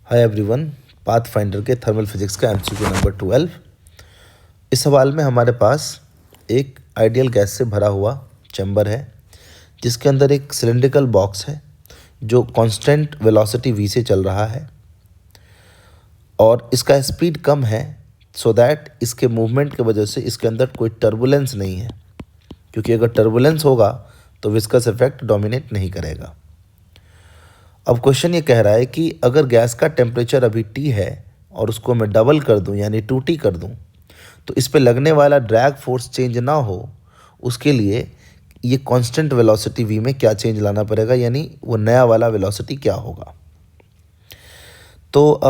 Hi everyone, pathfinder के thermal physics का MCQ number 12। इस सवाल में हमारे पास एक आइडियल गैस से भरा हुआ चैम्बर है जिसके अंदर एक सिलेंड्रिकल बॉक्स है जो कांस्टेंट वेलोसिटी v से चल रहा है और इसका स्पीड कम है सो दैट इसके मूवमेंट की वजह से इसके अंदर कोई टर्बुलेंस नहीं है, क्योंकि अगर टर्बुलेंस होगा तो विस्कस इफेक्ट डोमिनेट नहीं करेगा। अब क्वेश्चन ये कह रहा है कि अगर गैस का टेम्परेचर अभी T है और उसको मैं डबल कर दूं यानी 2T कर दूं तो इस पे लगने वाला ड्रैग फोर्स चेंज ना हो, उसके लिए ये कांस्टेंट वेलोसिटी v में क्या चेंज लाना पड़ेगा, यानी वो नया वाला वेलोसिटी क्या होगा। तो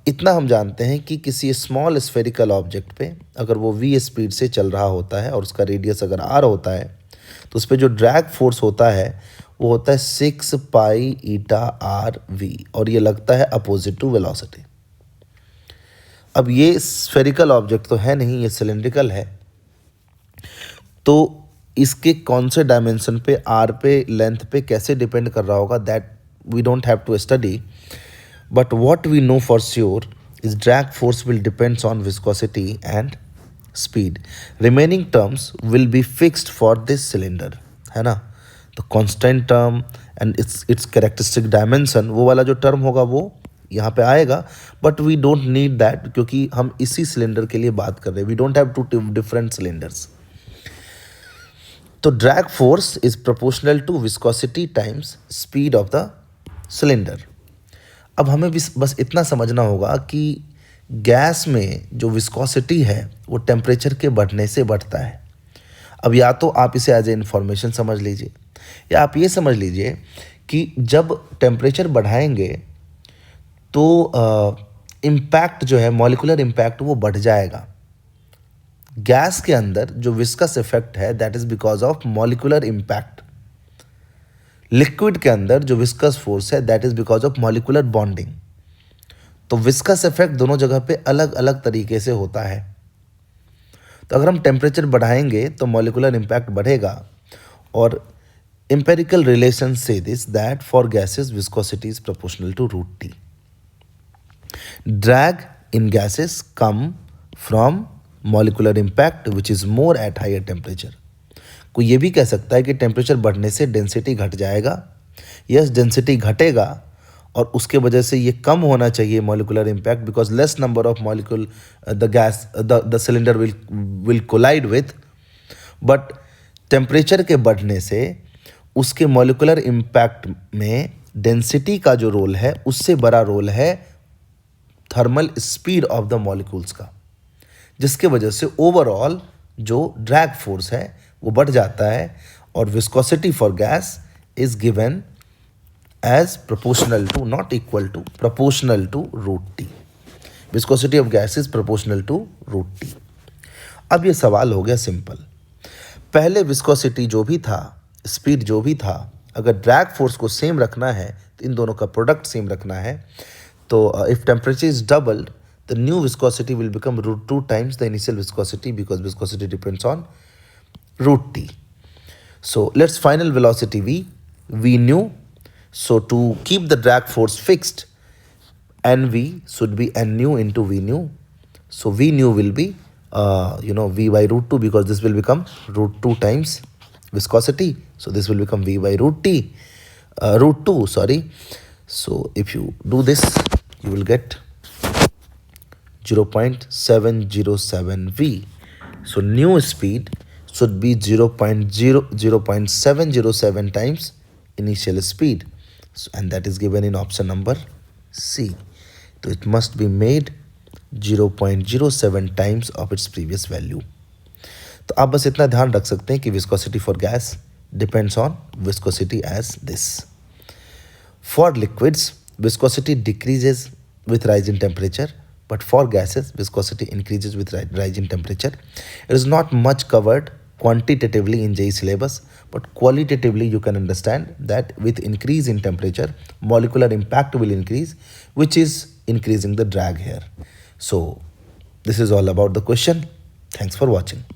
इतना हम जानते हैं कि किसी स्मॉल स्फेरिकल ऑब्जेक्ट पे अगर वो v स्पीड से चल रहा होता है और उसका रेडियस अगर r होता है तो उस पर जो ड्रैग फोर्स होता है वो होता है 6 पाई ईटा आर वी और ये लगता है अपोजिट टू वेलोसिटी। अब ये स्फेरिकल ऑब्जेक्ट तो है नहीं, ये सिलेंड्रिकल है, तो इसके कौन से डायमेंशन पे आर पे लेंथ पे कैसे डिपेंड कर रहा होगा that we don't have to study, but what we know for sure is drag force will depends on viscosity and speed. Remaining terms will be fixed for this cylinder, है ना। तो constant term and its characteristic dimension, वो वाला जो term होगा वो यहाँ पे आएगा, but we don't need that क्योंकि हम इसी सिलेंडर के लिए बात कर रहे हैं। We don't have two different cylinders. तो drag force is proportional to viscosity times speed of the cylinder. अब हमें बस इतना समझना होगा कि गैस में जो विस्कोसिटी है वो टेम्परेचर के बढ़ने से बढ़ता है। अब या तो आप इसे एज ए इन्फॉर्मेशन समझ लीजिए या आप ये समझ लीजिए कि जब टेम्परेचर बढ़ाएंगे तो इम्पैक्ट जो है मॉलिक्यूलर इम्पैक्ट वो बढ़ जाएगा। गैस के अंदर जो विस्कस इफेक्ट है that is because of molecular impact. Liquid के अंदर जो विस्कस फोर्स है that is because of molecular bonding. तो विस्कस इफेक्ट दोनों जगह पे अलग अलग तरीके से होता है। तो अगर हम टेम्परेचर बढ़ाएंगे तो मॉलिक्यूलर इम्पैक्ट बढ़ेगा और empirical relations say this that for gases viscosity is proportional to root T. Drag in gases come from molecular impact which is more at higher temperature. कोई ये भी कह सकता है कि टेम्परेचर बढ़ने से डेंसिटी घट जाएगा। यस, डेंसिटी घटेगा और उसके वजह से ये कम होना चाहिए molecular impact because less number of molecule the cylinder will collide with, but temperature के बढ़ने से उसके मॉलिक्यूलर इम्पैक्ट में डेंसिटी का जो रोल है उससे बड़ा रोल है thermal speed of the molecules का, जिसके वजह से ओवरऑल जो ड्रैग फोर्स है वो बढ़ जाता है और viscosity for gas is given as proportional to, not equal to, proportional to root T. Viscosity of gas is proportional to root T. अब ये सवाल हो गया सिंपल। पहले विस्कोसिटी जो भी था, स्पीड जो भी था, अगर ड्रैग फोर्स को सेम रखना है तो इन दोनों का प्रोडक्ट सेम रखना है। तो if temperature is doubled the new viscosity will become √2 times the initial viscosity because viscosity depends on root T. So let's final velocity v न्यू, so to keep the drag force fixed nv should be n new into v new, so v new will be v by √2 because this will become √2 times viscosity, so this will become v by √2, sorry. So if you do this you will get 0.707 v. So new speed should be 0.707 times initial speed, so, and that is given in option number C. So it must be made 0.07 times of its previous value. तो आप बस इतना ध्यान रख सकते हैं कि viscosity for gas depends on viscosity as this. For liquids viscosity decreases with rise in temperature, but for gases viscosity increases with rise in temperature. It is not much covered quantitatively in JEE syllabus, but qualitatively you can understand that with increase in temperature molecular impact will increase, which is increasing the drag here. So this is all about the question. Thanks for watching.